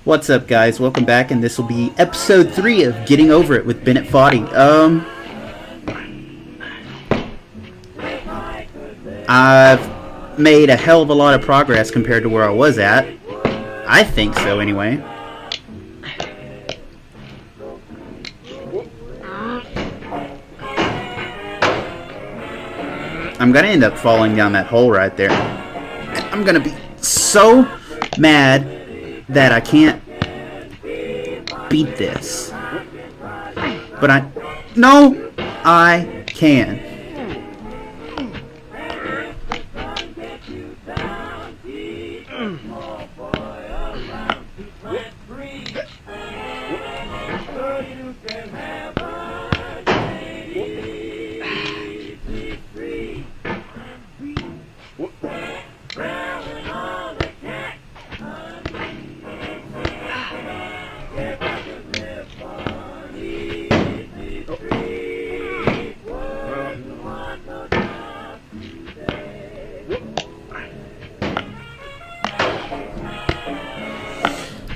What's up, guys? Welcome back, and this will be episode 3 of Getting Over It with Bennett Foddy. I've made a hell of a lot of progress compared to where I was at. I think so, anyway. I'm gonna end up falling down that hole right there. I'm gonna be so mad that I can't beat this. But I can.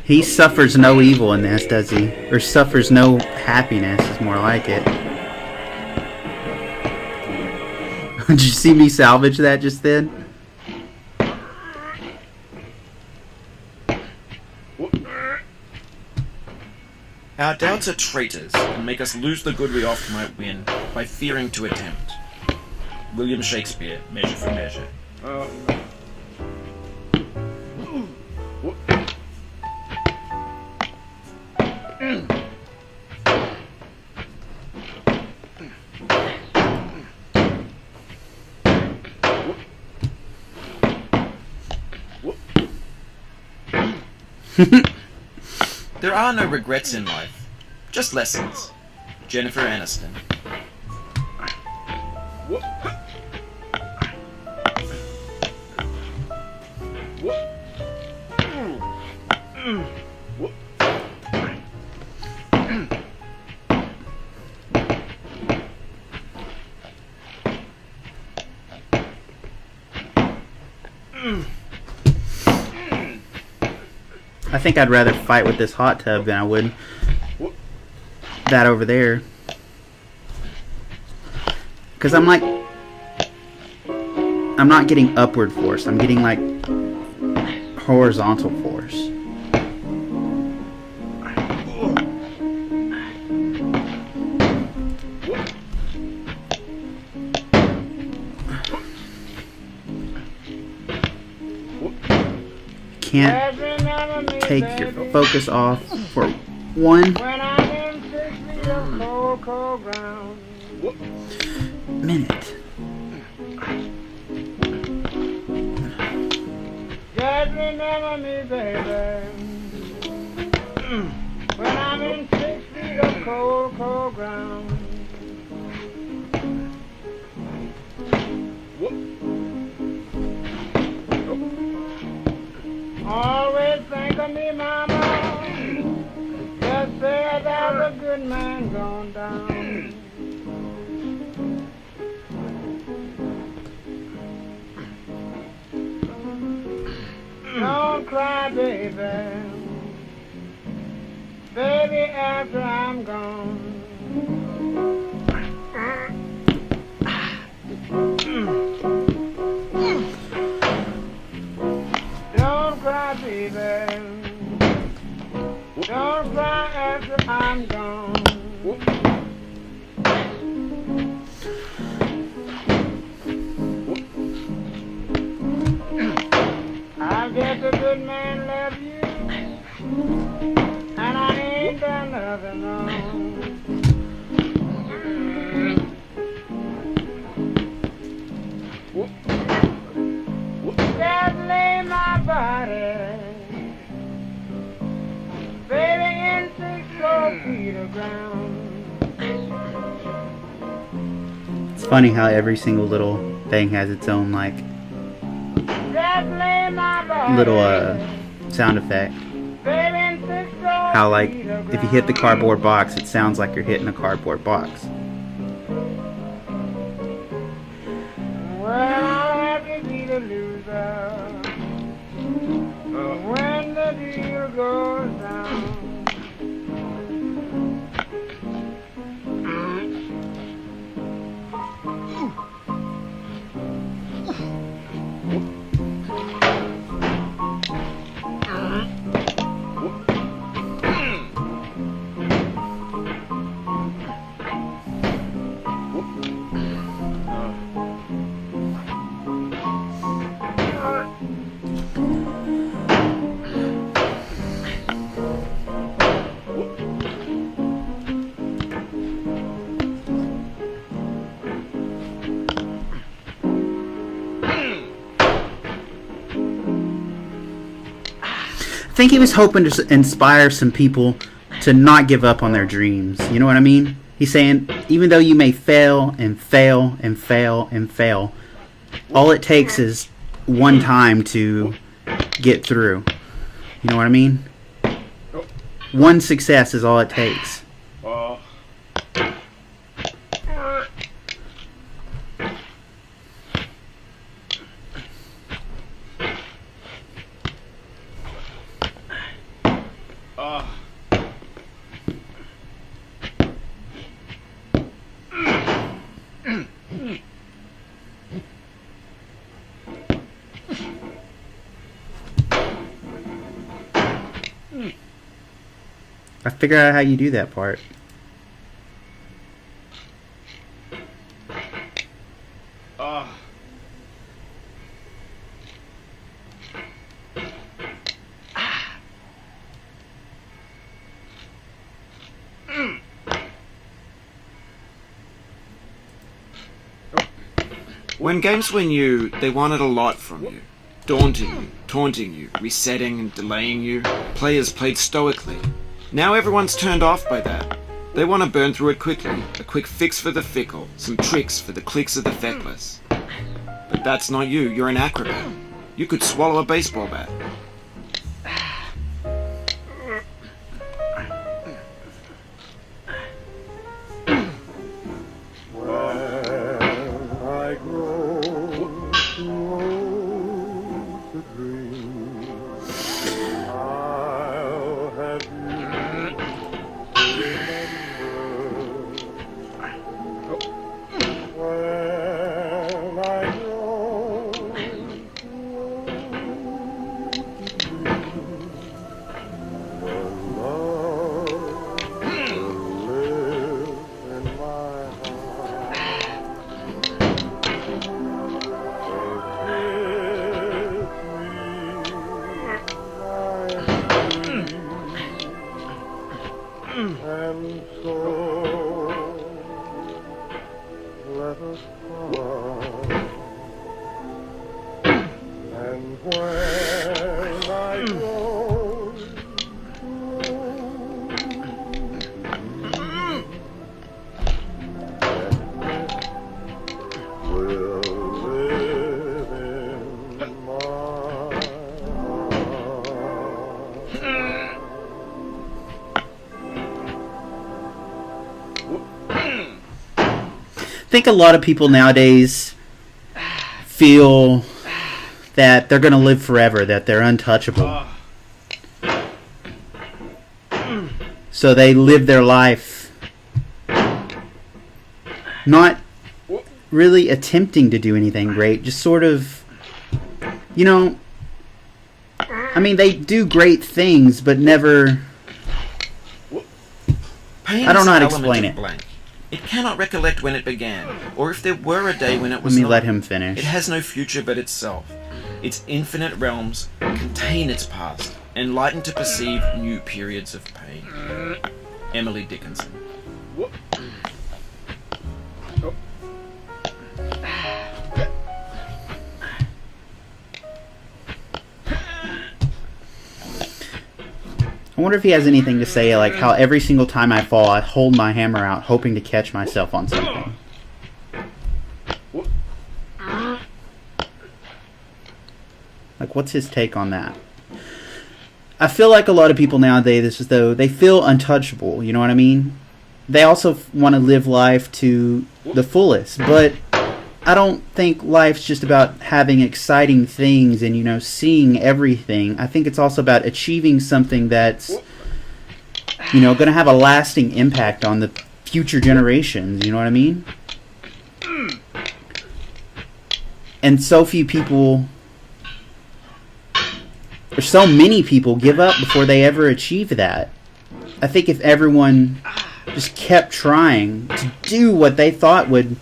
He suffers no evil in this, does he? Or suffers no happiness is more like it. Did you see me salvage that just then? Our doubts are traitors and make us lose the good we oft might win by fearing to attempt. William Shakespeare, Measure for Measure. There are no regrets in life, just lessons. Jennifer Aniston. I think I'd rather fight with this hot tub than I would that over there. Because I'm not getting upward force. I'm getting like horizontal force. Can't take your focus off for 1 minute. Just remember me, baby, when I'm in 6 feet of cold, cold ground. Always think of me, mama. Just say that a good man gone down. Don't cry, baby. Baby, after I'm gone. Don't cry, baby. Don't cry after I'm gone. I guess a good man loves you, and I ain't done nothing wrong. Just lay my body, baby, in 6 cold feet of ground. It's funny how every single little thing has its own like Just lay my body, little sound effect. baby, in 6 cold How like feet of if you hit the ground. cardboard box, it sounds like you're hitting a cardboard box. Well, I'll have to be the loser when the the deal goes down. I think he was hoping to inspire some people to not give up on their dreams. You know what I mean? He's saying, even though you may fail and fail and fail and fail, all it takes is one time to get through. You know what I mean? One success is all it takes. I figured out how you do that part. When games were new, they wanted a lot from you. Daunting you, taunting you, resetting and delaying you. Players played stoically. Now everyone's turned off by that. They want to burn through it quickly. A quick fix for the fickle. Some tricks for the clicks of the feckless. But that's not you. You're an acrobat. You could swallow a baseball bat. And so let us part. And when I go, will live in my heart. I think a lot of people nowadays feel that they're going to live forever, that they're untouchable. So they live their life not really attempting to do anything great, just sort of, you know, I mean, they do great things, but never... I don't know how to explain it. Blank. It cannot recollect when it began, or if there were a day when it was Let me not. let him finish. It has no future but itself. Its infinite realms contain its past, enlightened to perceive new periods of pain. Emily Dickinson. I wonder if he has anything to say, like how every single time I fall, I hold my hammer out, hoping to catch myself on something. Like, what's his take on that? I feel like a lot of people nowadays, as though they feel untouchable, you know what I mean? They also want to live life to the fullest, but I don't think life's just about having exciting things and, you know, seeing everything. I think it's also about achieving something that's, you know, going to have a lasting impact on the future generations. You know what I mean? And so few people, or so many people, give up before they ever achieve that. I think if everyone just kept trying to do what they thought would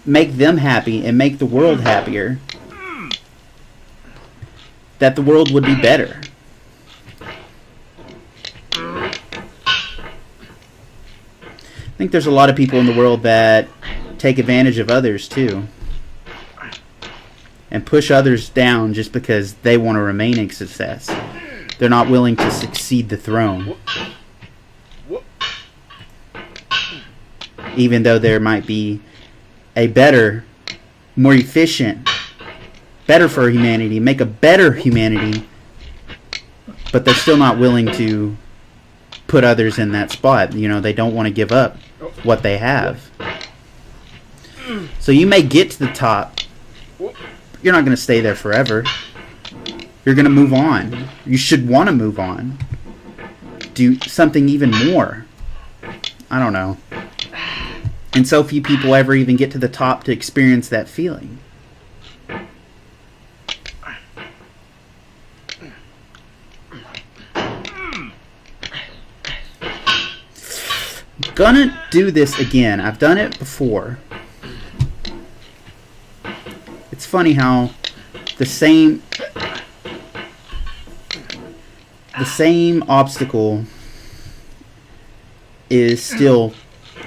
make them happy and make the world happier, that the world would be better. I think there's a lot of people in the world that take advantage of others too, and push others down just because they want to remain in success. They're not willing to succeed the throne, even though there might be a better, more efficient, better for humanity, make a better humanity, but they're still not willing to put others in that spot. You know, they don't want to give up what they have. So you may get to the top, but you're not going to stay there forever. You're going to move on. You should want to move on. Do something even more. I don't know. And so few people ever even get to the top to experience that feeling. Gonna do this again. I've done it before. It's funny how the same obstacle is still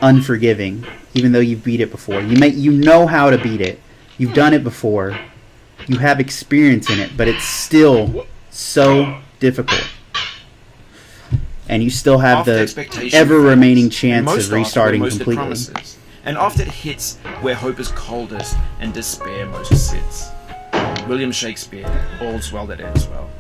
unforgiving, even though you've beat it before. You know how to beat it. You've done it before. You have experience in it, but it's still so difficult. And you still have Oft the expectation ever-remaining fails, chance most of restarting often the most it completely. promises, and oft it hits where hope is coldest and despair most sits. William Shakespeare, all's well that ends well.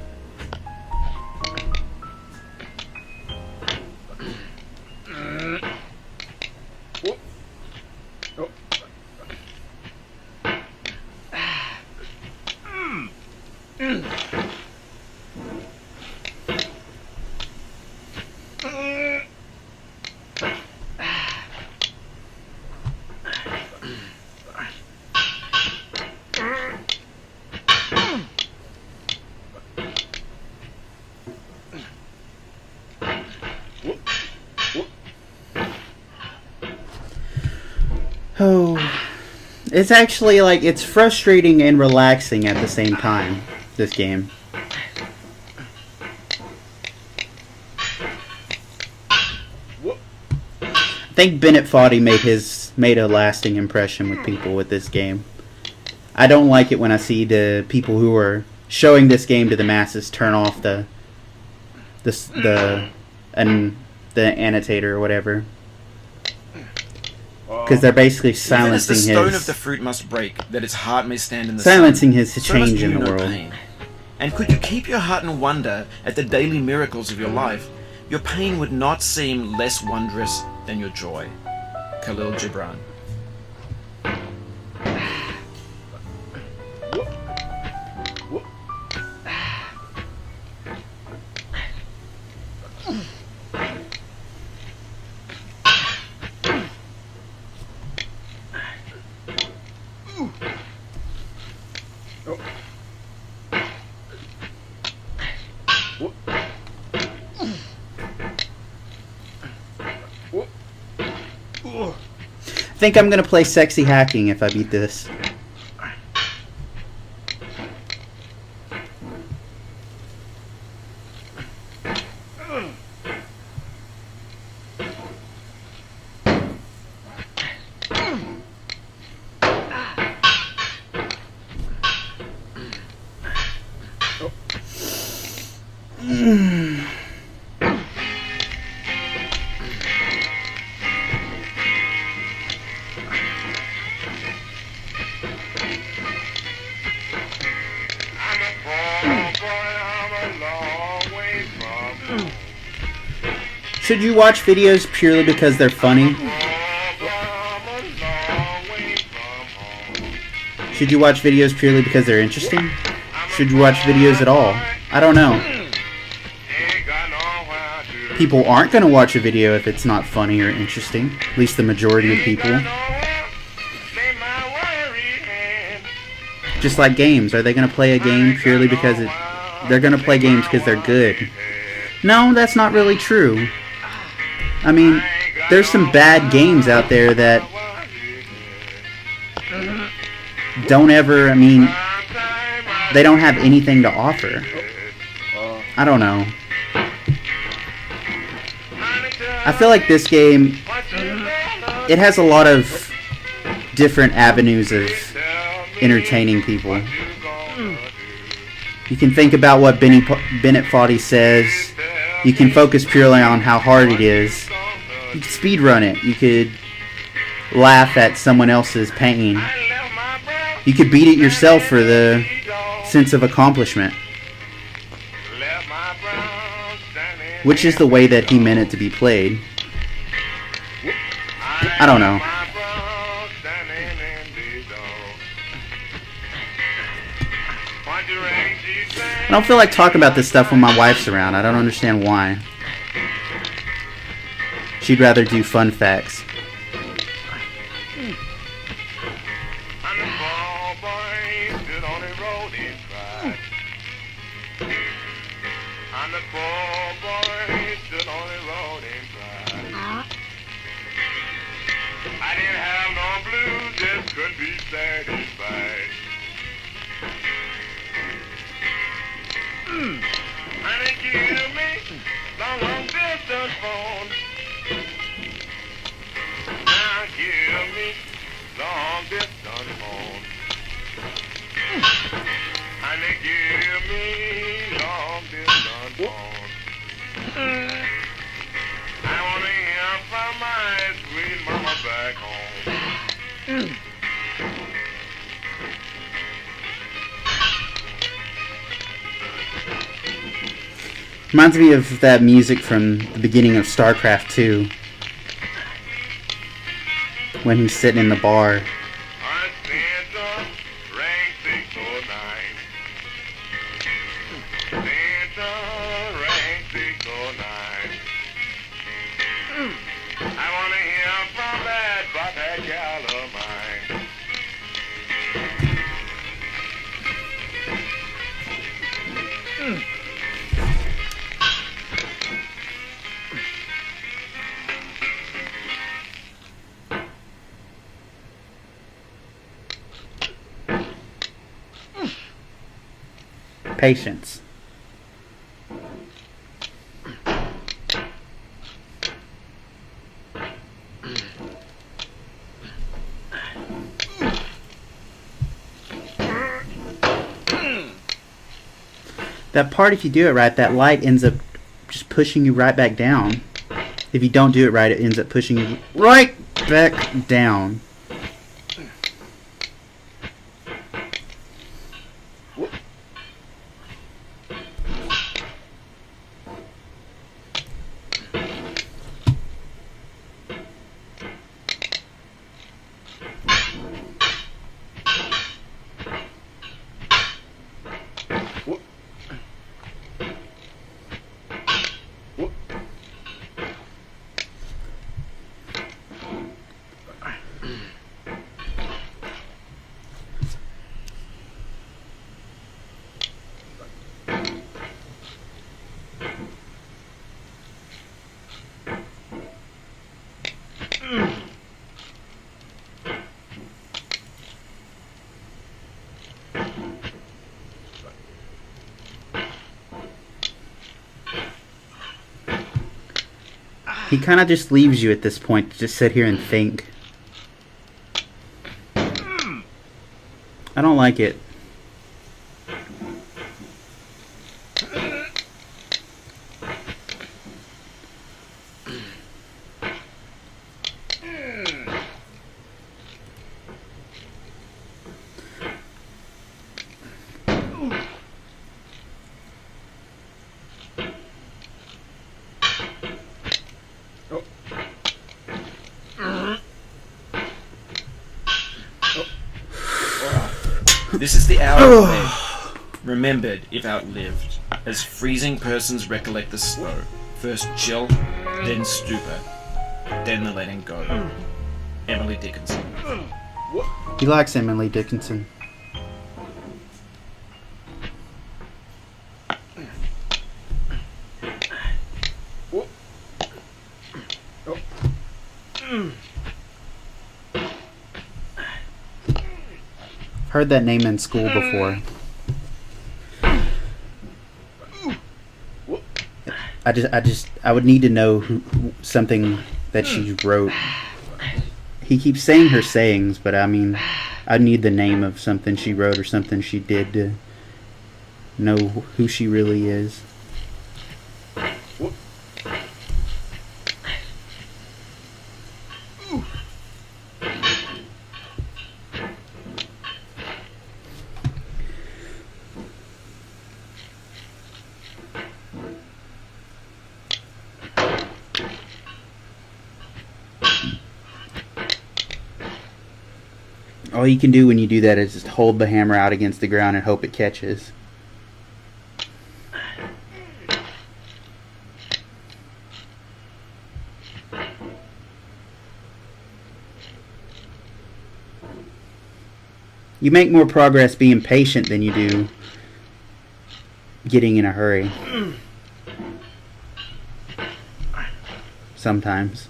Oh, it's actually like, it's frustrating and relaxing at the same time, this game. I think Bennett Foddy made a lasting impression with people with this game. I don't like it when I see the people who are showing this game to the masses turn off the annotator or whatever. Because they're basically Even as silencing the stone of his the fruit must break, that its heart may stand in the silencing sun, his so must change in you the know world. pain. And could you keep your heart in wonder at the daily miracles of your life, your pain would not seem less wondrous than your joy. Khalil Gibran. I think I'm gonna play Sexy Hacking if I beat this. Should you watch videos purely because they're funny? Should you watch videos purely because they're interesting? Should you watch videos at all? I don't know. People aren't going to watch a video if it's not funny or interesting. At least the majority of people. Just like games. Are they going to play a game purely because they're going to play games because they're good? No, that's not really true. I mean, there's some bad games out there that don't ever, I mean, they don't have anything to offer. I don't know. I feel like this game, it has a lot of different avenues of entertaining people. You can think about what Bennett Foddy says. You can focus purely on how hard it is. You could speedrun it. You could laugh at someone else's pain. You could beat it yourself for the sense of accomplishment. Which is the way that he meant it to be played. I don't know. I don't feel like talking about this stuff when my wife's around. I don't understand why. She'd rather do fun facts. Could be satisfied. Honey, give me long distance phone. Now give me long distance phone. Honey, give me long distance phone. I wanna hear from my sweet mama back home. Reminds me of that music from the beginning of StarCraft 2. When he's sitting in the bar. I wanna hear from that gal of mine. Patience. That part, if you do it right, that light ends up just pushing you right back down. If you don't do it right, it ends up pushing you right back down. He kind of just leaves you at this point to just sit here and think. I don't like it. This is the hour of May, remembered if outlived, as freezing persons recollect the snow. First chill, then stupor, then the letting go. Emily Dickinson. He likes Emily Dickinson. Heard that name in school before. I would need to know something that she wrote. He keeps saying her sayings, but I mean, I need the name of something she wrote or something she did to know who she really is. All you can do when you do that is just hold the hammer out against the ground and hope it catches. You make more progress being patient than you do getting in a hurry. Sometimes.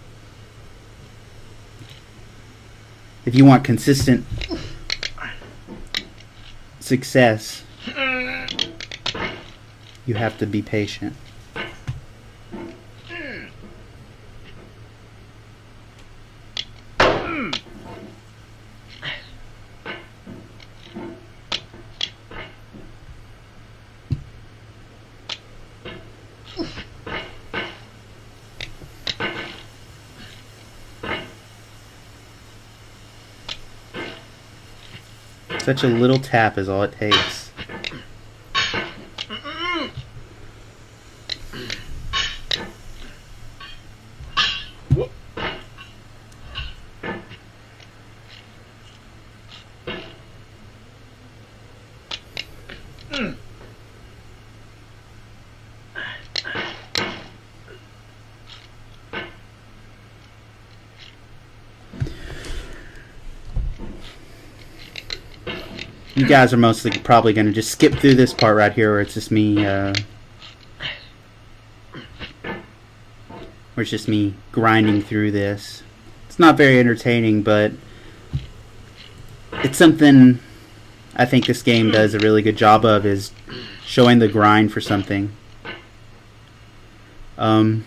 If you want consistent success, you have to be patient. Such a little tap is all it takes. You guys are mostly probably going to just skip through this part right here where it's just me, where it's just me grinding through this. It's not very entertaining, but it's something I think this game does a really good job of, is showing the grind for something. If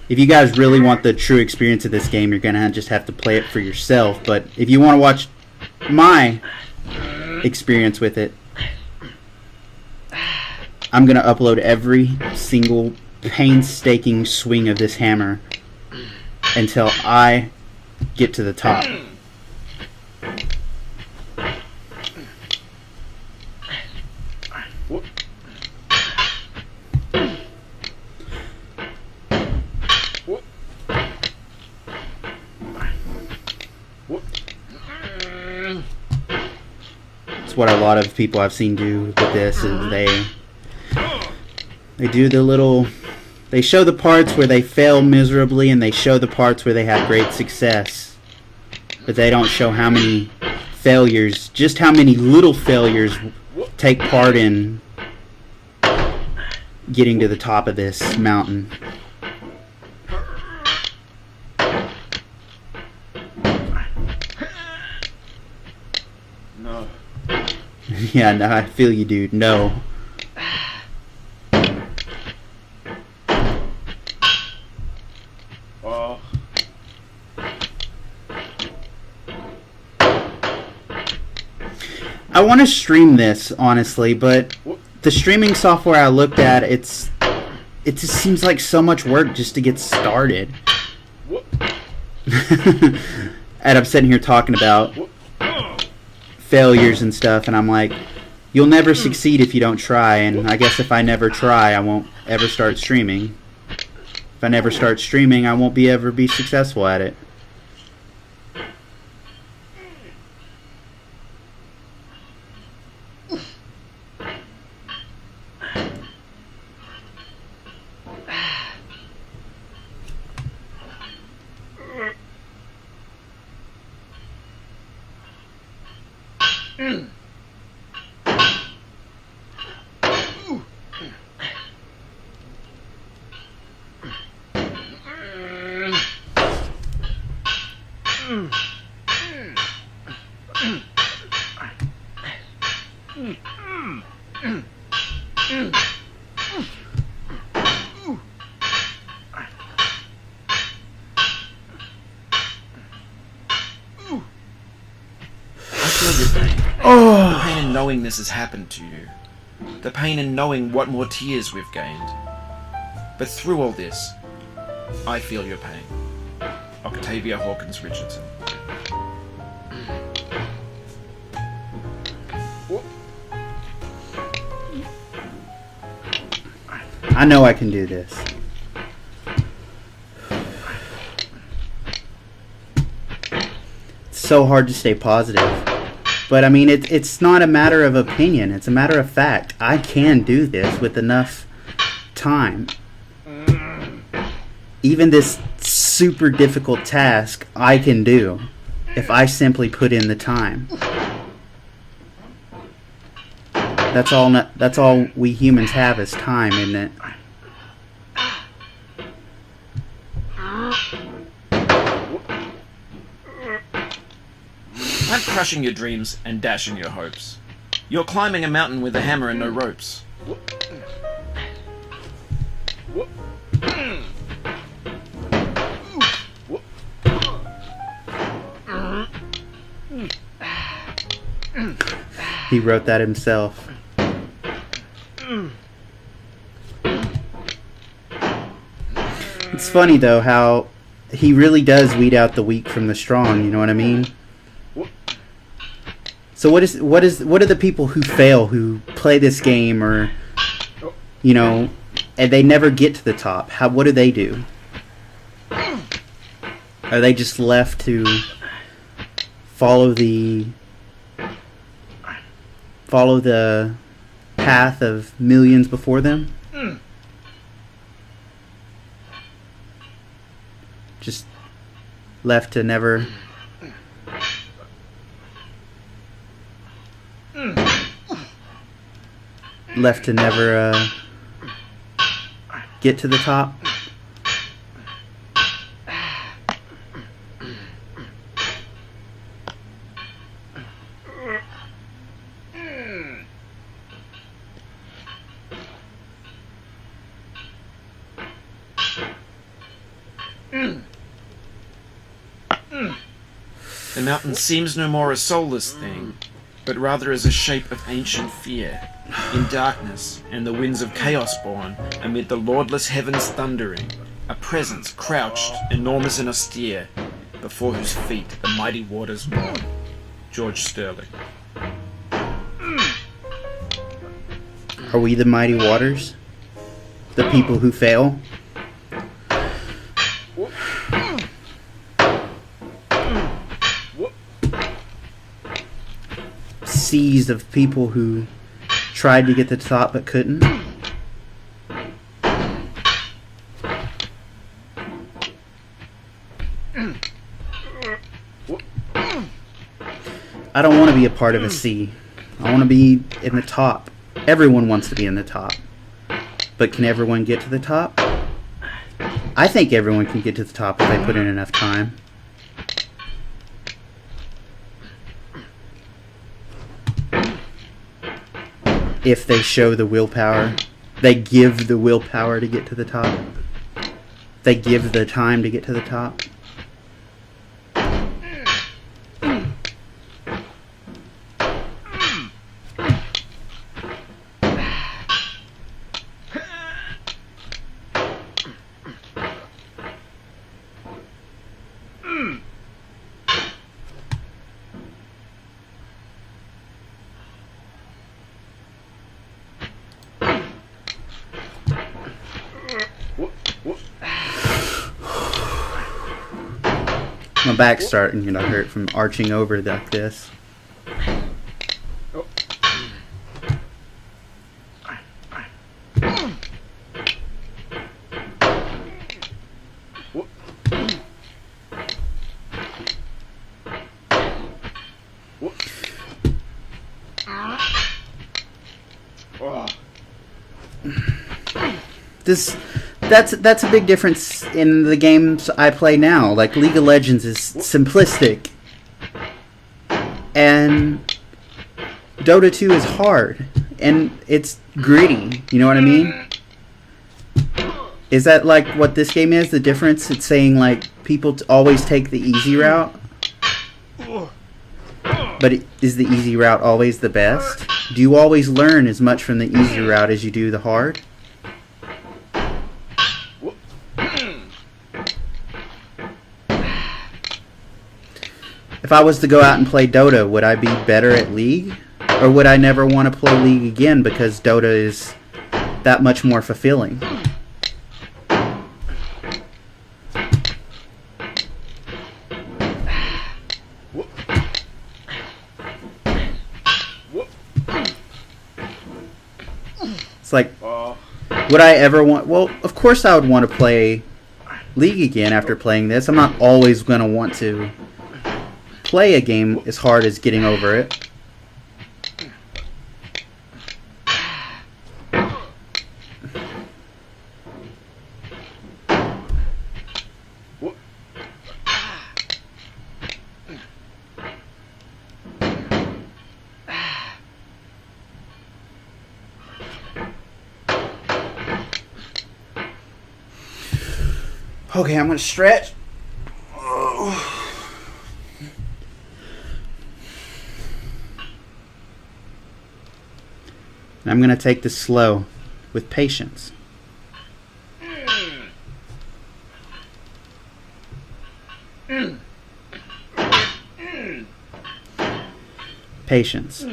you guys really want the true experience of this game, you're going to just have to play it for yourself. But if you want to watch my experience with it, I'm going to upload every single painstaking swing of this hammer until I get to the top. What a lot of people I've seen do with this is they do the little, they show the parts where they fail miserably and they show the parts where they have great success, but they don't show how many failures, just how many little failures take part in getting to the top of this mountain. Yeah, no, I feel you, dude. No. Oh. I want to stream this, honestly, but the streaming software I looked at, it just seems like so much work just to get started. And I'm sitting here talking about failures and stuff, and I'm like, you'll never succeed if you don't try, and I guess if I never try, I won't ever start streaming. If I never start streaming, I won't ever be successful at it. I feel your pain. The pain in knowing this has happened to you. The pain in knowing what more tears we've gained. But through all this, I feel your pain. Octavia Hawkins Richardson. I know I can do this. It's so hard to stay positive. But I mean, it's not a matter of opinion. It's a matter of fact. I can do this with enough time. Even this super difficult task, I can do if I simply put in the time. That's all we humans have is time, isn't it? I'm crushing your dreams and dashing your hopes. You're climbing a mountain with a hammer and no ropes. He wrote that himself. It's funny though how he really does weed out the weak from the strong, you know what I mean? So what are the people who fail, who play this game, or you know, and they never get to the top? What do they do? Are they just left to follow the path of millions before them? Just left to never get to the top? The mountain seems no more a soulless thing, but rather as a shape of ancient fear, in darkness and the winds of chaos born, amid the lordless heavens thundering, a presence crouched, enormous and austere, before whose feet the mighty waters mourn. George Sterling. Are we the mighty waters? The people who fail? Seas of people who tried to get to the top but couldn't? I don't want to be a part of a sea. I want to be in the top. Everyone wants to be in the top. But can everyone get to the top? I think everyone can get to the top if they put in enough time. If they show the willpower, they give the willpower to get to the top. They give the time to get to the top. My back's starting to hurt from arching over like this. That's a big difference in the games I play now. Like League of Legends is simplistic, and Dota 2 is hard, and it's gritty. You know what I mean? Is that like what this game is? The difference? It's saying like people always take the easy route, but is the easy route always the best? Do you always learn as much from the easy route as you do the hard? If I was to go out and play Dota, would I be better at League? Or would I never want to play League again because Dota is that much more fulfilling? It's like, would I ever want... Well, of course I would want to play League again after playing this. I'm not always going to want to play a game as hard as getting over it. Okay, I'm going to stretch. And I'm going to take this slow with patience. Patience.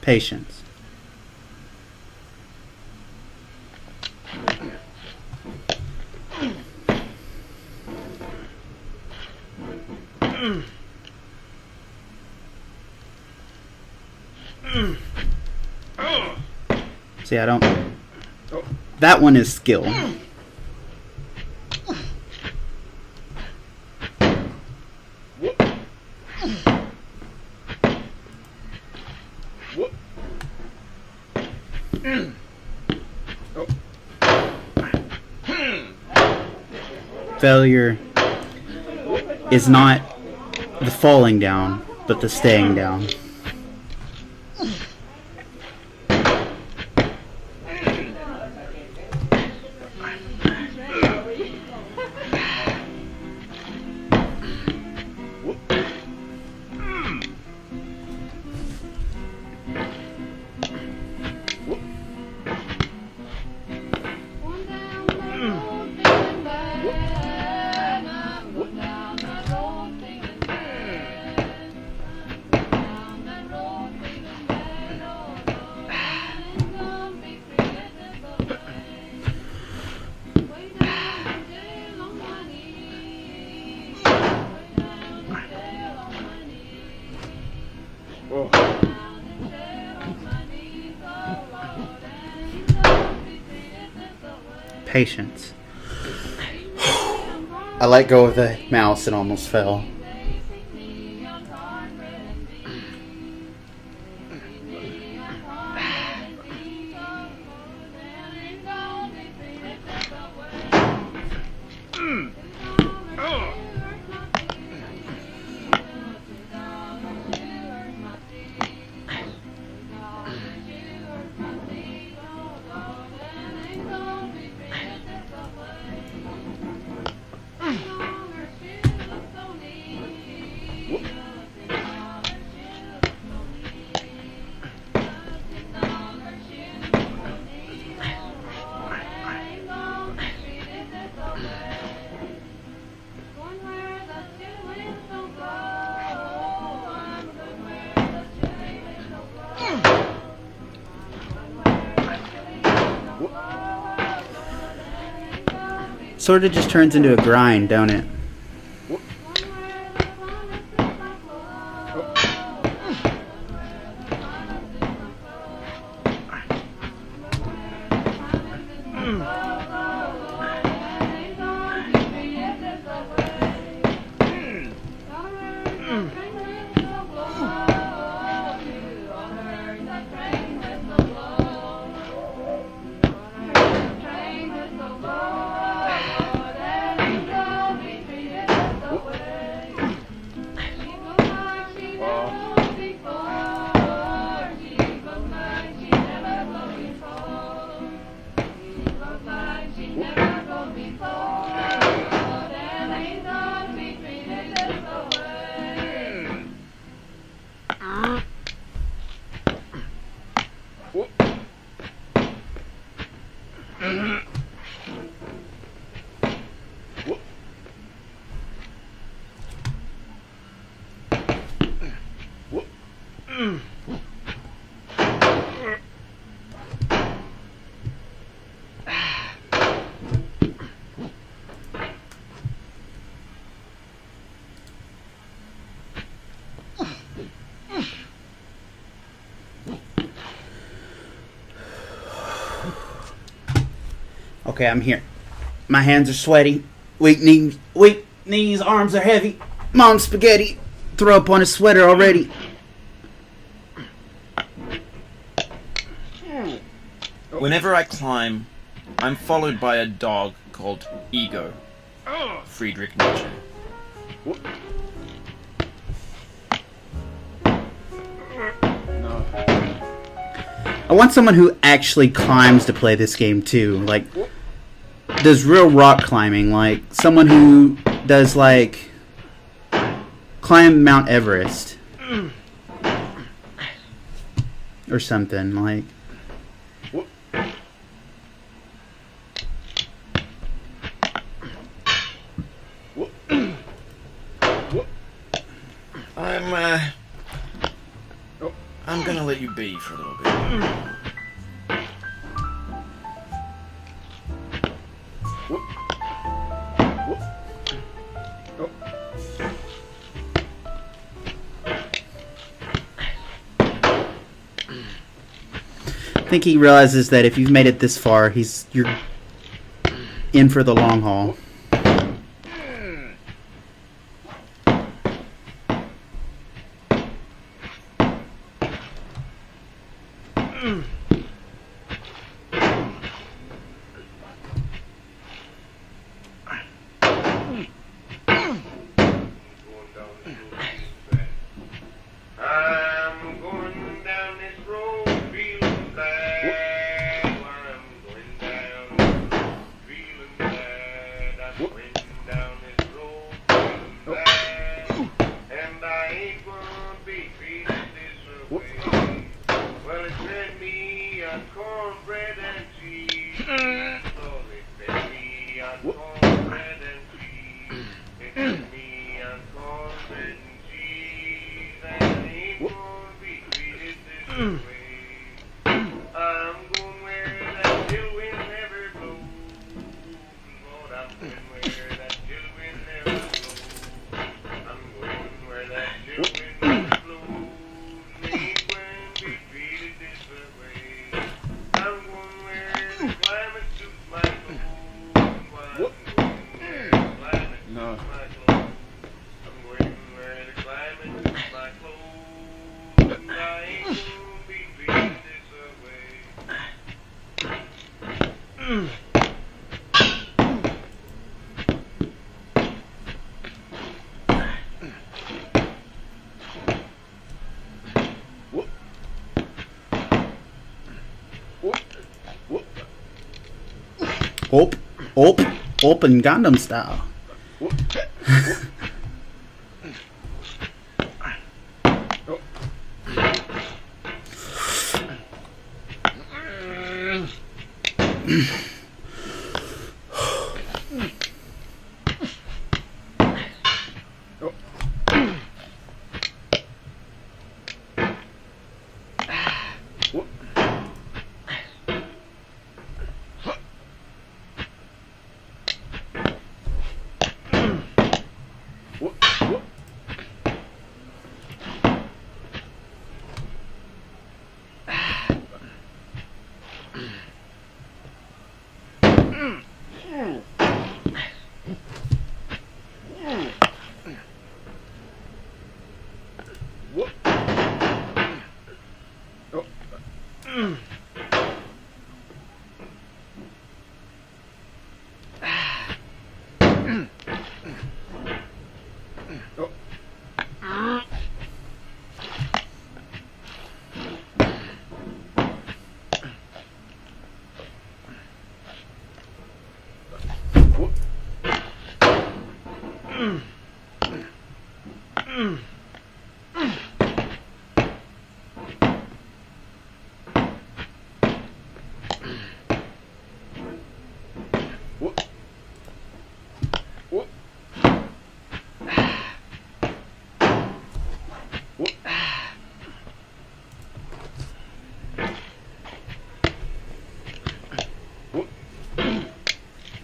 Patience. See, I don't... That one is skill. Failure is not the falling down, but the staying down. Patience. I let go of the mouse and almost fell. Sort of just turns into a grind, don't it? Okay, I'm here. My hands are sweaty. Weak knees, arms are heavy. Mom's spaghetti. Throw up on his sweater already. Whenever I climb, I'm followed by a dog called Ego. Friedrich Nietzsche. I want someone who actually climbs to play this game too. Like, does real rock climbing. Like, someone who does, like, climb Mount Everest. Or something, like... I'm gonna let you be for a little bit. I think he realizes that if you've made it this far, you're in for the long haul. I'm going down this road feeling bad. I'm going down feeling bad. I'm going down this road feeling bad. And I ain't gonna be treated this way. Well, it fed me on cornbread and cheese. Oh, it fed me on cornbread and cheese. It fed me on cornbread and cheese. I'm going where that chill wind never blows. Lord, I'm going where that chill wind never blows. I'm going where that chill wind never blows. Ain't going to be treated this way. I'm going where the climate suits my clothes. I'm going where the climate suits my clothes. I'm going where the climate suits my clothes. And I ain't going to be treated this way. Open Gundam style.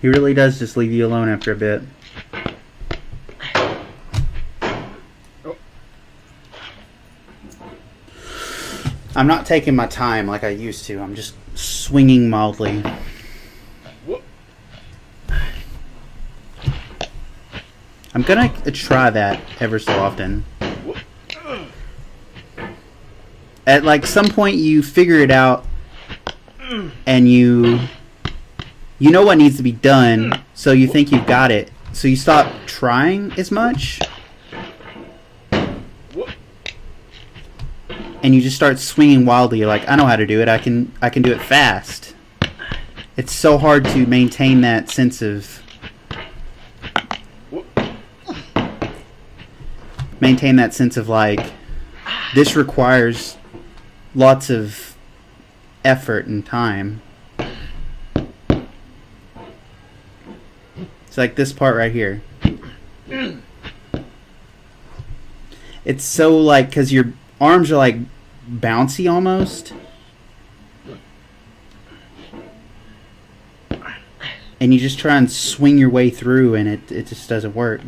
He really does just leave you alone after a bit. I'm not taking my time like I used to. I'm just swinging mildly. I'm gonna try that ever so often. At like some point you figure it out and you know what needs to be done, so you think you've got it. So you stop trying as much. And you just start swinging wildly. You're like, I know how to do it. I can do it fast. It's so hard to maintain that sense of like, this requires lots of effort and time. It's like this part right here. It's so like, because your arms are like bouncy almost. And you just try and swing your way through and it just doesn't work.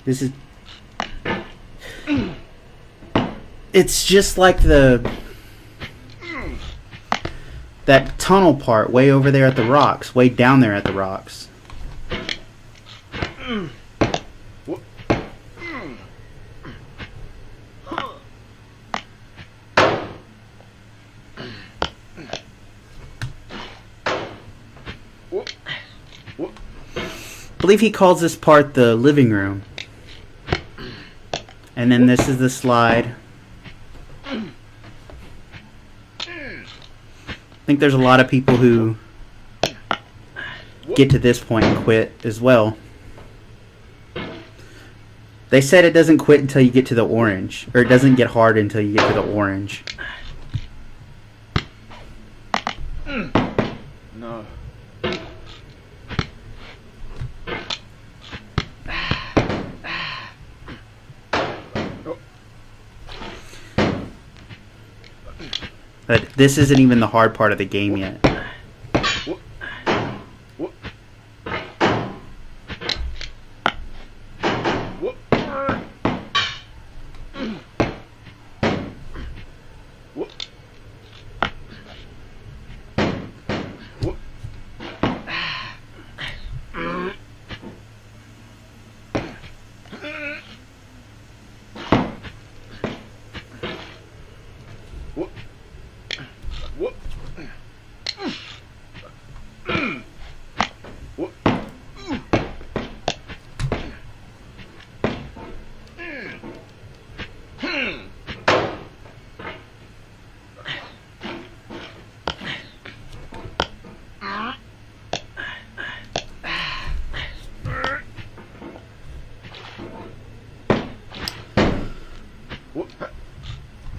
This is... It's just like that tunnel part way over there at the rocks, way down there at the rocks. I believe he calls this part the living room. And then this is the slide. I think there's a lot of people who get to this point and quit as well. They said it doesn't quit until you get to the orange. Or it doesn't get hard until you get to the orange. No. But this isn't even the hard part of the game yet.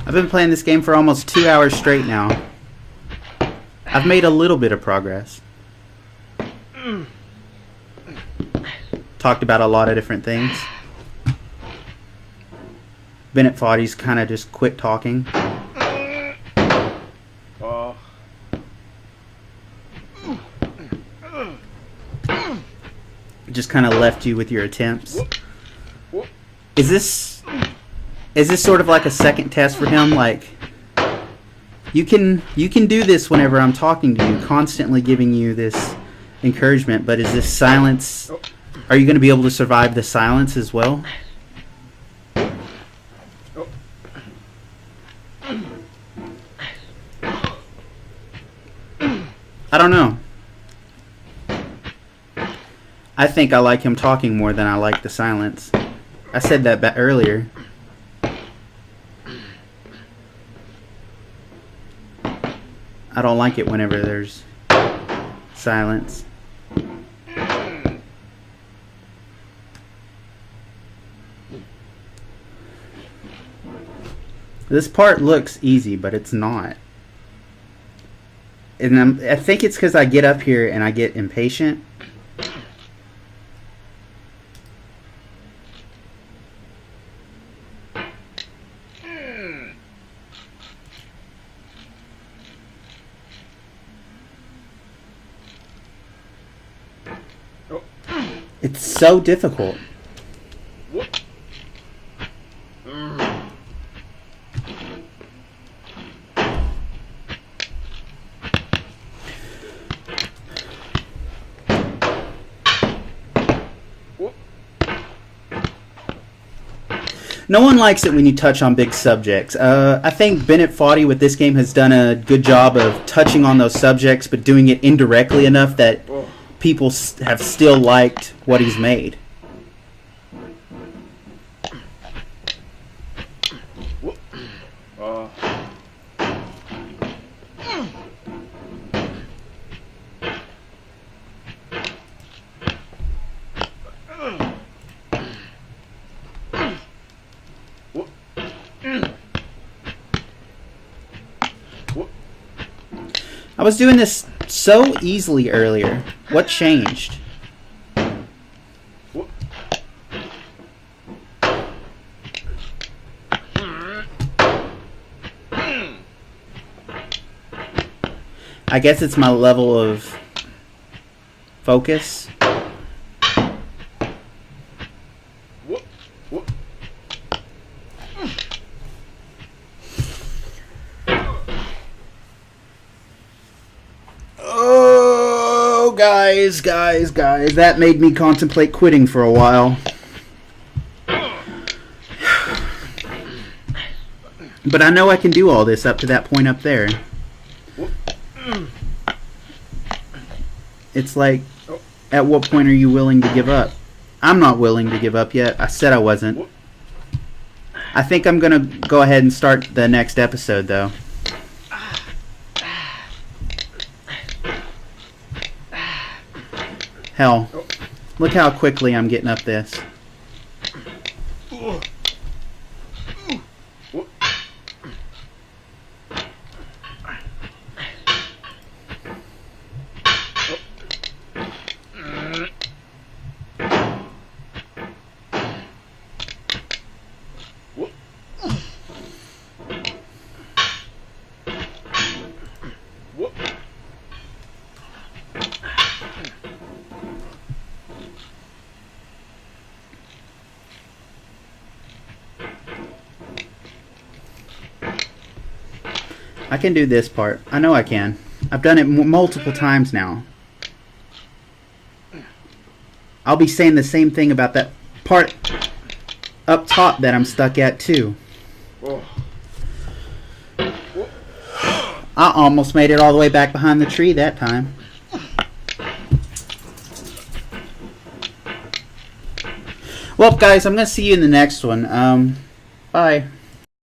I've been playing this game for almost 2 hours straight now. I've made a little bit of progress. Talked about a lot of different things. Bennett Foddy's kind of just quit talking. Just kind of left you with your attempts. Is this sort of like a second test for him? Like, you can do this whenever I'm talking to you, constantly giving you this encouragement, but is this silence, are you going to be able to survive the silence as well? I don't know. I think I like him talking more than I like the silence. I said that earlier. I don't like it whenever there's silence. This part looks easy, but it's not. And I think it's because I get up here and I get impatient. It's so difficult. No one likes it when you touch on big subjects. I think Bennett Foddy with this game has done a good job of touching on those subjects, but doing it indirectly enough that people have still liked what he's made. I was doing this so easily earlier. What changed? I guess it's my level of focus. Oh, guys, that made me contemplate quitting for a while. But I know I can do all this up to that point up there. It's like, at what point are you willing to give up? I'm not willing to give up yet. I said I wasn't. I think I'm going to go ahead and start the next episode, though. Hell, look how quickly I'm getting up this. I can do this part. I know I can. I've done it multiple times now. I'll be saying the same thing about that part up top that I'm stuck at too. I almost made it all the way back behind the tree that time. Well, guys, I'm going to see you in the next one. Bye.